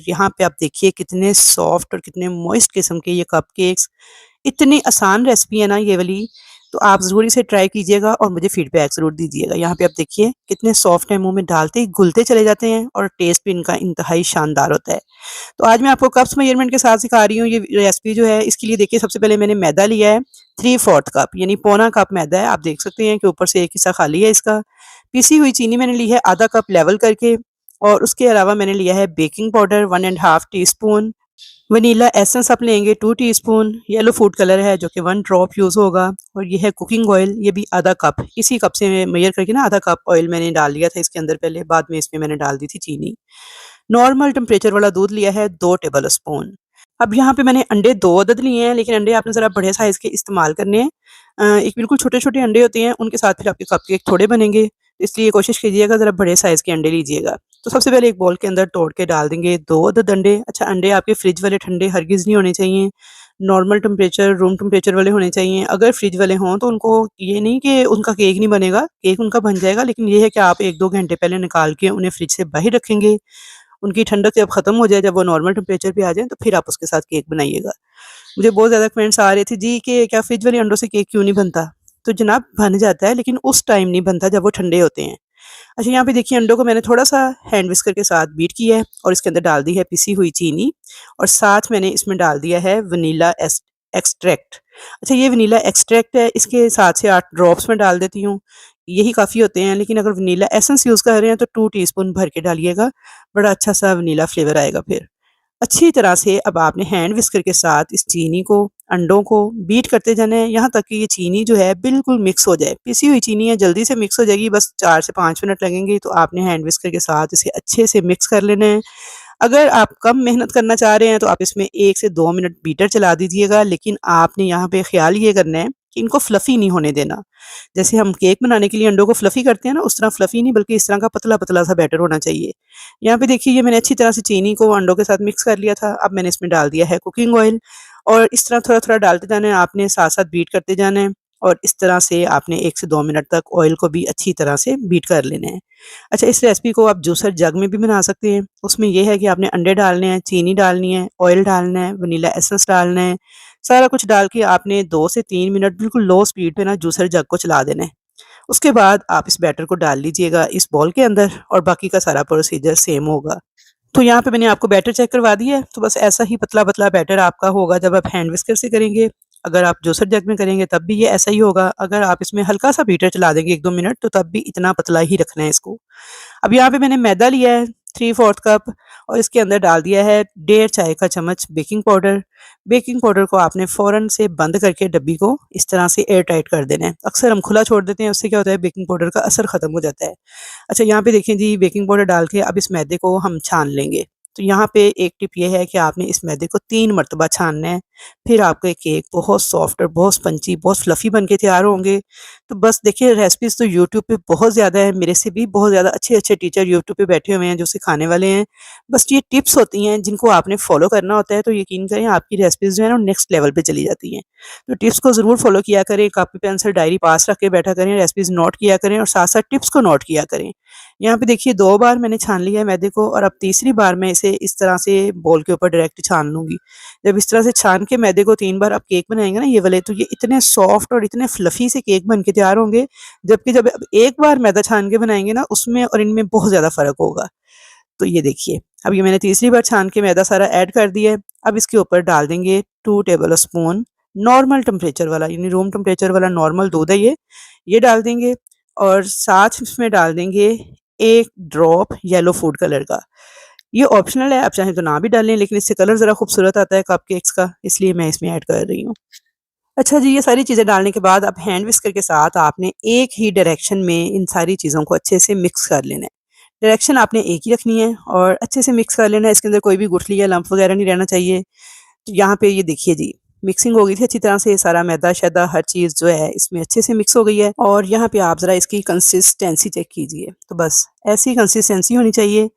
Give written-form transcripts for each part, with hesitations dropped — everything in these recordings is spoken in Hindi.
यहाँ पे आप देखिए कितने सॉफ्ट और कितने मॉइस्ट किस्म के ये कपकेक्स, इतनी आसान रेसिपी है ना ये वाली, तो आप ज़रूर इसे ट्राई कीजिएगा और मुझे फीडबैक ज़रूर दीजिएगा। यहाँ पे आप देखिए कितने सॉफ्ट हैं, मुँह में डालते ही घुलते चले जाते हैं और टेस्ट भी इनका इंतहाई शानदार होता है। तो आज मैं आपको कप्स मेजरमेंट के साथ सिखा रही हूँ ये रेसिपी जो है। इसके लिए देखिए सबसे पहले मैंने मैदा लिया है 3/4 कप यानी पौना कप मैदा है। आप देख सकते हैं कि ऊपर से एक हिस्सा खाली है इसका। पीसी हुई चीनी मैंने ली है आधा कप लेवल करके, और उसके अलावा मैंने लिया है baking powder 1 and half teaspoon, vanilla essence आप लेंगे 2 टीस्पून, येलो फूड कलर है जो कि 1 ड्रॉप यूज़ होगा, और ये है कुकिंग ऑयल, ये भी आधा कप। इसी कप से मेजर करके ना आधा कप ऑयल मैंने डाल लिया था इसके अंदर पहले, बाद में इसमें मैंने डाल दी थी चीनी। नॉर्मल टेम्परेचर वाला दूध लिया है 2 टेबल स्पून। अब यहाँ पे मैंने अंडे 2 अदद लिए हैं, लेकिन अंडे आपने ज़रा बड़े साइज़ के इस्तेमाल करने हैं। एक बिल्कुल छोटे-छोटे अंडे होते हैं, उनके साथ फिर आपके कपकेक थोड़े बनेंगे, इसलिए कोशिश कीजिएगा ज़रा बड़े साइज़ के अंडे लीजिएगा। तो सबसे पहले एक बाउल के अंदर तोड़ के डाल देंगे 2 अदद अंडे। अच्छा, अंडे आपके फ्रिज वाले ठंडे हरगिज़ नहीं होने चाहिए, नॉर्मल टेम्परेचर रूम टेम्परेचर वाले होने चाहिए। अगर फ्रिज वाले हों तो उनको ये नहीं कि उनका केक नहीं बनेगा, केक उनका बन जाएगा, लेकिन ये है कि आप 1-2 घंटे पहले निकाल के उन्हें फ्रिज से बाहर रखेंगे। उनकी ठंडक जब ख़त्म हो जाए, जब वो नॉर्मल टेम्परेचर पे आ जाएँ, तो फिर आप उसके साथ केक बनाइएगा। मुझे बहुत ज़्यादा कमेंट्स आ रहे थे जी कि क्या फ्रिज वाले अंडों से केक क्यों नहीं बनता? तो जनाब बन जाता है, लेकिन उस टाइम नहीं बनता जब वो ठंडे होते हैं। अच्छा, यहाँ पे देखिए अंडों को मैंने थोड़ा-सा हैंड विस्कर के साथ बीट किया है और इसके अंदर डाल दी है पिसी हुई चीनी, और साथ मैंने इसमें डाल दिया है वनीला एक्सट्रैक्ट। अच्छा, ये वनीला एक्सट्रैक्ट है, इसके 7 से 8 ड्रॉप्स मैं डाल देती हूँ, यही काफ़ी होते हैं। लेकिन अगर वनीला एसेंस यूज़ कर रहे हैं तो 2 टीस्पून भर के डालिएगा, बड़ा अच्छा-सा वनीला फ्लेवर आएगा फिर। अच्छी तरह से अब आपने हैंड विस्कर के साथ इस चीनी को, अंडों को बीट करते जाना है, यहाँ तक कि ये चीनी जो है बिल्कुल मिक्स हो जाए। पिसी हुई चीनी है, जल्दी से मिक्स हो जाएगी, बस 4 से 5 मिनट लगेंगे। तो आपने हैंड विस्कर के साथ इसे अच्छे से मिक्स कर लेना है। अगर आप कम मेहनत करना चाह रहे हैं तो आप इसमें 1 से 2 मिनट बीटर चला दीजिएगा, लेकिन आपने यहाँ पे ख़्याल ये करना है कि इनको फ्लफ़ी नहीं होने देना। जैसे हम केक बनाने के लिए अंडों को फ्लफ़ी करते हैं ना, उस तरह फ्लफ़ी नहीं, बल्कि इस तरह का पतला-पतला सा बैटर होना चाहिए। यहाँ पे देखिए ये मैंने अच्छी तरह से चीनी को अंडों के साथ मिक्स कर लिया था। अब मैंने इसमें डाल दिया है कुकिंग ऑयल, और इस तरह थोड़ा-थोड़ा डालते जाना है, आपने साथ-साथ बीट करते जाना है, और इस तरह से आपने 1 से 2 मिनट तक ऑयल को भी अच्छी तरह से बीट कर लेना है। अच्छा, इस रेसिपी को आप जूसर जग में भी बना सकते हैं। उसमें ये है कि आपने अंडे डालने हैं, चीनी डालनी है, ऑयल डालना है, वनीला एसेंस डालना है। सारा कुछ डाल के आपने 2 से 3 मिनट बिल्कुल लो स्पीड पे ना जूसर जग को चला देना है। उसके बाद आप इस बैटर को डाल लीजिएगा इस बॉल के अंदर, और बाकी का सारा प्रोसीजर सेम होगा। तो यहाँ पे मैंने आपको बैटर चेक करवा दिया है, तो बस ऐसा ही पतला-पतला बैटर आपका होगा जब आप हैंड विस्कर से करेंगे। अगर आप जूसर जग में करेंगे तब भी ये ऐसा ही होगा। अगर आप इसमें हल्का-सा बीटर चला देंगे 1-2 मिनट, तो तब भी इतना पतला ही रखना है इसको। अब यहाँ पे मैंने मैदा लिया है 3/4 कप, और इसके अंदर डाल दिया है 1.5 चाय का चम्मच बेकिंग पाउडर। बेकिंग पाउडर को आपने फ़ौरन से बंद करके डब्बी को इस तरह से एयर टाइट कर देना है। अक्सर हम खुला छोड़ देते हैं, उससे क्या होता है बेकिंग पाउडर का असर ख़त्म हो जाता है। अच्छा, यहाँ पे देखिए जी बेकिंग पाउडर डाल के अब इस मैदे को हम छान लेंगे। तो यहाँ पे एक टिप ये है कि आपने इस मैदे को 3 मरतबा छानना है, फिर आपके केक बहुत सॉफ्ट और बहुत स्पंजी, बहुत फ्लफ़ी बन के तैयार होंगे। तो बस देखिए रेसिपीज़ तो यूट्यूब पे बहुत ज़्यादा है, मेरे से भी बहुत ज़्यादा अच्छे-अच्छे टीचर यूट्यूब पे बैठे हुए हैं जो सिखाने वाले हैं। बस ये टिप्स होती हैं जिनको आपने फ़ॉलो करना होता है, तो यकीन करें आपकी रेसिपीज़ जो है ना नेक्स्ट लेवल पे चली जाती हैं। तो टिप्स को ज़रूर फ़ॉलो किया करें, कॉपी पेंसिल डायरी पास रख के बैठा करें, रेसिपीज़ नोट किया करें और साथ-साथ टिप्स को नोट किया करें। यहाँ पे देखिए 2 बार मैंने छान लिया है मैदे को, और अब तीसरी बार मैं इसे इस तरह से बोल के ऊपर डायरेक्ट छान लूँगी। जब इस तरह से छान के मैदे को 3 बार आप केक बनाएँगे ना ये वाले, तो ये इतने सॉफ्ट और इतने फ्लफ़ी से केक बन के तैयार होंगे, जबकि जब आप एक बार मैदा छान के बनाएँगे ना, उसमें और इनमें बहुत ज़्यादा फ़र्क होगा। तो ये देखिए, अब ये मैंने तीसरी बार छान के मैदा सारा ऐड कर दिया है। अब इसके ऊपर डाल देंगे 2 टेबल स्पून नॉर्मल टेम्परेचर वाला, यानी रूम टेम्परेचर वाला नॉर्मल दूध है ये डाल देंगे, और साथ इसमें डाल देंगे 1 ड्रॉप येलो फूड कलर का। ये ऑप्शनल है, आप चाहें तो ना भी डालें, लेकिन इससे कलर ज़रा खूबसूरत आता है कपकेक्स का, इसलिए मैं इसमें ऐड कर रही हूँ। अच्छा जी, ये सारी चीज़ें डालने के बाद अब हैंड विस्कर के साथ आपने एक ही डायरेक्शन में इन सारी चीज़ों को अच्छे से मिक्स कर लेना है। डायरेक्शन आपने एक ही रखनी है और अच्छे से मिक्स कर लेना है, इसके अंदर कोई भी गुठली या लम्प वगैरह नहीं रहना चाहिए। तो यहाँ पे ये देखिए जी, मिक्सिंग हो गई थी अच्छी तरह से, सारा मैदा-शैदा हर चीज़ जो है इसमें अच्छे से मिक्स हो गई है, और यहाँ पे आप ज़रा इसकी कंसिस्टेंसी चेक कीजिए। तो बस ऐसी कंसिस्टेंसी होनी चाहिए।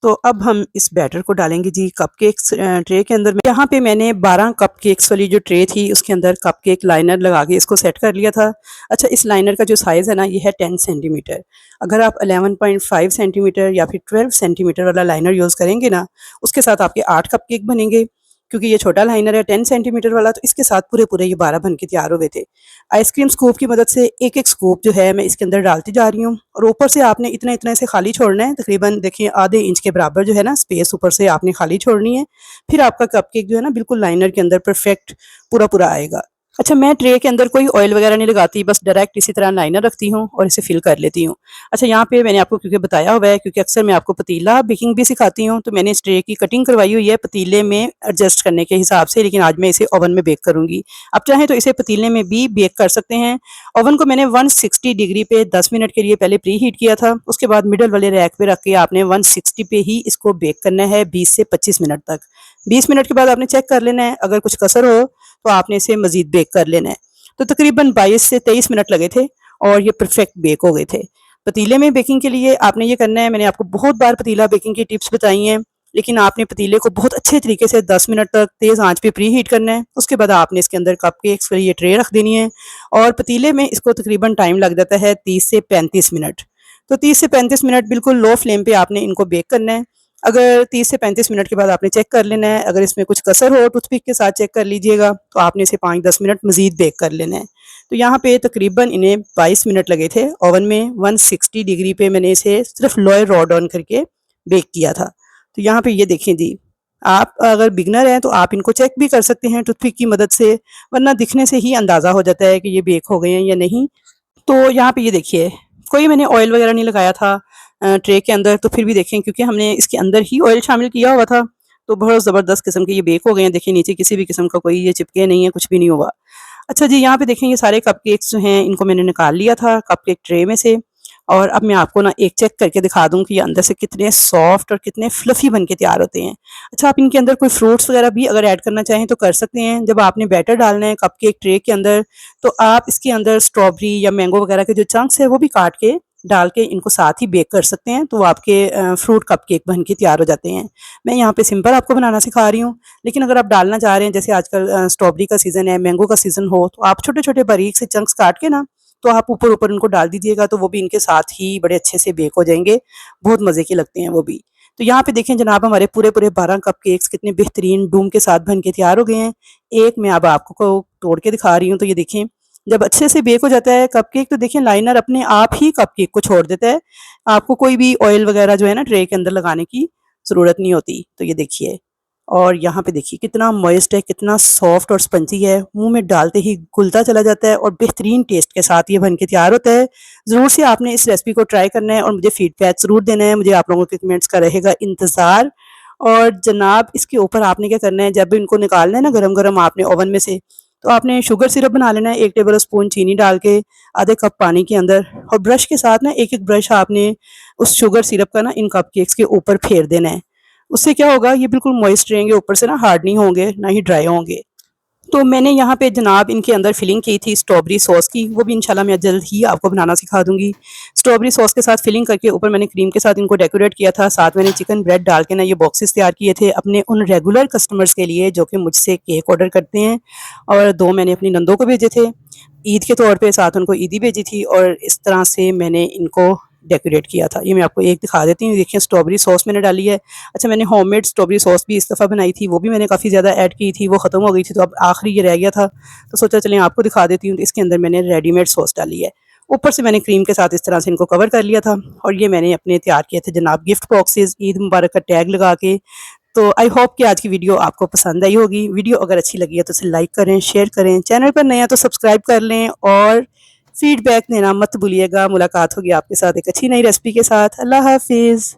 तो अब हम इस बैटर को डालेंगे जी कपकेक्स ट्रे के अंदर। यहाँ पे मैंने 12 कपकेक्स वाली जो ट्रे थी उसके अंदर कपकेक लाइनर लगा के इसको सेट कर लिया था। अच्छा, इस लाइनर का जो साइज़ है ना ये है 10 सेंटीमीटर। अगर आप 11.5 सेंटीमीटर या फिर 12 सेंटीमीटर वाला लाइनर यूज़ करेंगे ना, उसके साथ आपके 8 कपकेक बनेंगे। क्योंकि ये छोटा लाइनर है 10 सेंटीमीटर वाला, तो इसके साथ पूरे-पूरे ये 12 बन के तैयार हुए थे। आइसक्रीम स्कूप की मदद से एक-एक स्कूप जो है मैं इसके अंदर डालती जा रही हूँ और ऊपर से आपने इतना-इतना इसे खाली छोड़ना है। तकरीबन देखिए आधे इंच के बराबर जो है ना स्पेस ऊपर से आपने खाली छोड़नी है। फिर आपका कपकेक जो है ना बिल्कुल लाइनर के अंदर परफेक्ट पूरा-पूरा आएगा। अच्छा, मैं ट्रे के अंदर कोई ऑयल वगैरह नहीं लगाती, बस डायरेक्ट इसी तरह लाइनर रखती हूँ और इसे फिल कर लेती हूँ। अच्छा, यहाँ पे मैंने आपको क्योंकि बताया हुआ है, क्योंकि अक्सर मैं आपको पतीला बेकिंग भी सिखाती हूँ, तो मैंने इस ट्रे की कटिंग करवाई हुई है पतीले में एडजस्ट करने के हिसाब से, लेकिन आज मैं इसे ओवन में बेक करूँगी। आप चाहें तो इसे पतीले में भी बेक कर सकते हैं। ओवन को मैंने 160 डिग्री पे 10 मिनट के लिए पहले प्री हीट किया था। उसके बाद मिडल वाले रैक पे रख के आपने 160 पे ही इसको बेक करना है 20 से 25 मिनट तक। 20 मिनट के बाद आपने चेक कर लेना है, अगर कुछ कसर हो तो आपने इसे मज़ीद बेक कर लेना है। तो तकरीबन 22 से 23 मिनट लगे थे और ये परफेक्ट बेक हो गए थे। पतीले में बेकिंग के लिए आपने ये करना है, मैंने आपको बहुत बार पतीला बेकिंग की टिप्स बताई हैं, लेकिन आपने पतीले को बहुत अच्छे तरीके से 10 मिनट तक तेज़ आंच पे प्री हीट करना है। उसके बाद आपने इसके अंदर कपकेक्स वाली ये ट्रे रख देनी है और पतीले में इसको तकरीबन टाइम लग जाता है 30 से 35 मिनट। तो 30 से 35 मिनट बिल्कुल लो फ्लेम पे आपने इनको बेक करना है। अगर 30 से 35 मिनट के बाद आपने चेक कर लेना है, अगर इसमें कुछ कसर हो टूथपिक के साथ चेक कर लीजिएगा, तो आपने इसे 5-10 मिनट मज़ीद बेक कर लेना है। तो यहाँ पे तकरीबन इन्हें 22 मिनट लगे थे ओवन में 160 डिग्री पे मैंने इसे सिर्फ लोअर रॉड ऑन करके बेक किया था। तो यहाँ पे ये देखें जी, आप अगर बिगनर हैं तो आप इनको चेक भी कर सकते हैं टूथपिक की मदद से, वरना दिखने से ही अंदाज़ा हो जाता है कि ये बेक हो गए हैं या नहीं। तो यहाँ पे ये देखिए, कोई मैंने ऑयल वगैरह नहीं लगाया था ट्रे के अंदर, तो फिर भी देखें क्योंकि हमने इसके अंदर ही ऑयल शामिल किया हुआ था, तो बहुत ज़बरदस्त किस्म के ये बेक हो गए हैं। देखिए नीचे किसी भी किस्म का कोई ये चिपके नहीं है, कुछ भी नहीं हुआ। अच्छा जी, यहाँ पे देखें ये सारे कपकेक्स जो हैं इनको मैंने निकाल लिया था कपकेक ट्रे में से और अब मैं आपको ना एक चेक करके दिखा दूँ कि ये अंदर से कितने सॉफ्ट और कितने फ्लफ़ी बन के तैयार होते हैं। अच्छा, आप इनके अंदर कोई फ्रूट्स वगैरह भी अगर ऐड करना चाहें तो कर सकते हैं। जब आपने बैटर डालना है कपकेक ट्रे के अंदर, तो आप इसके अंदर स्ट्रॉबेरी या मैंगो वगैरह के जो चंक्स हैं वो भी काट के डाल के इनको साथ ही बेक कर सकते हैं, तो वो आपके फ्रूट कपकेक बन के तैयार हो जाते हैं। मैं यहाँ पे सिंपल आपको बनाना सिखा रही हूँ, लेकिन अगर आप डालना चाह रहे हैं, जैसे आजकल स्ट्रॉबेरी का सीज़न है, मैंगो का सीज़न हो, तो आप छोटे-छोटे बारीक से चंक्स काट के ना, तो आप ऊपर-ऊपर उनको डाल दीजिएगा, तो वो भी इनके साथ ही बड़े अच्छे से बेक हो जाएँगे। बहुत मज़े के लगते हैं वो भी। तो यहाँ पे देखें जनाब, हमारे पूरे-पूरे 12 कपकेक्स कितने बेहतरीन डूम के साथ बन के तैयार हो गए हैं। एक मैं अब आपको को तोड़ के दिखा रही हूँ, तो ये देखें, जब अच्छे से बेक हो जाता है कपकेक, तो देखिए लाइनर अपने आप ही कपकेक को छोड़ देता है। आपको कोई भी ऑयल वगैरह जो है ना ट्रे के अंदर लगाने की ज़रूरत नहीं होती। तो ये देखिए, और यहाँ पे देखिए कितना मॉइस्ट है, कितना सॉफ्ट और स्पंजी है, मुँह में डालते ही घुलता चला जाता है और बेहतरीन टेस्ट के साथ ये बन के तैयार होता है। ज़रूर से आपने इस रेसिपी को ट्राई करना है और मुझे फीडबैक ज़रूर देना है। मुझे आप लोगों के कमेंट्स का रहेगा इंतज़ार। और जनाब इसके ऊपर आपने क्या करना है, जब इनको निकालना है ना गरम-गरम आपने ओवन में से, तो आपने शुगर सिरप बना लेना है 1 टेबल स्पून चीनी डाल के आधे कप पानी के अंदर, और ब्रश के साथ ना एक-एक ब्रश आपने उस शुगर सिरप का ना इन कपकेक्स के ऊपर फेर देना है। उससे क्या होगा, ये बिल्कुल मॉइस्ट रहेंगे, ऊपर से ना हार्ड नहीं होंगे, ना ही ड्राई होंगे। तो मैंने यहाँ पे जनाब इनके अंदर फिलिंग की थी स्ट्रॉबेरी सॉस की, वो भी इंशाल्लाह मैं जल्द ही आपको बनाना सिखा दूँगी। स्ट्रॉबेरी सॉस के साथ फिलिंग करके ऊपर मैंने क्रीम के साथ इनको डेकोरेट किया था। साथ मैंने चिकन ब्रेड डाल के ना ये बॉक्सेस तैयार किए थे अपने उन रेगुलर कस्टमर्स के लिए जो कि मुझसे केक ऑर्डर करते हैं, और 2 मैंने अपनी नंदों को भेजे थे। ईद के तौर पे साथ उनको ईदी भेजी थी और इस तरह से मैंने इनको डेकोरेट किया था। ये मैं आपको एक दिखा देती हूँ, देखिए स्ट्रॉबेरी सॉस मैंने डाली है। अच्छा, मैंने होममेड स्ट्रॉबेरी सॉस भी इस दफ़ा बनाई थी, वो भी मैंने काफ़ी ज़्यादा ऐड की थी, वो ख़त्म हो गई थी, तो अब आखिरी ये रह गया था, तो सोचा चलें आपको दिखा देती हूँ। तो इसके अंदर मैंने रेडीमेड सॉस डाली है। ऊपर से मैंने क्रीम के साथ इस तरह से इनको कवर कर लिया था और ये मैंने अपने तैयार किए थे जनाब गिफ्ट बॉक्सेस ईद मुबारक का टैग लगा के। तो आई होप कि आज की वीडियो आपको पसंद आई होगी। वीडियो अगर अच्छी लगी है तो इसे लाइक करें, शेयर करें, चैनल पर नए हैं तो सब्सक्राइब कर लें और फीडबैक देना मत भूलिएगा। मुलाकात होगी आपके साथ एक अच्छी नई रेसिपी के साथ। अल्लाह हाफ़िज़।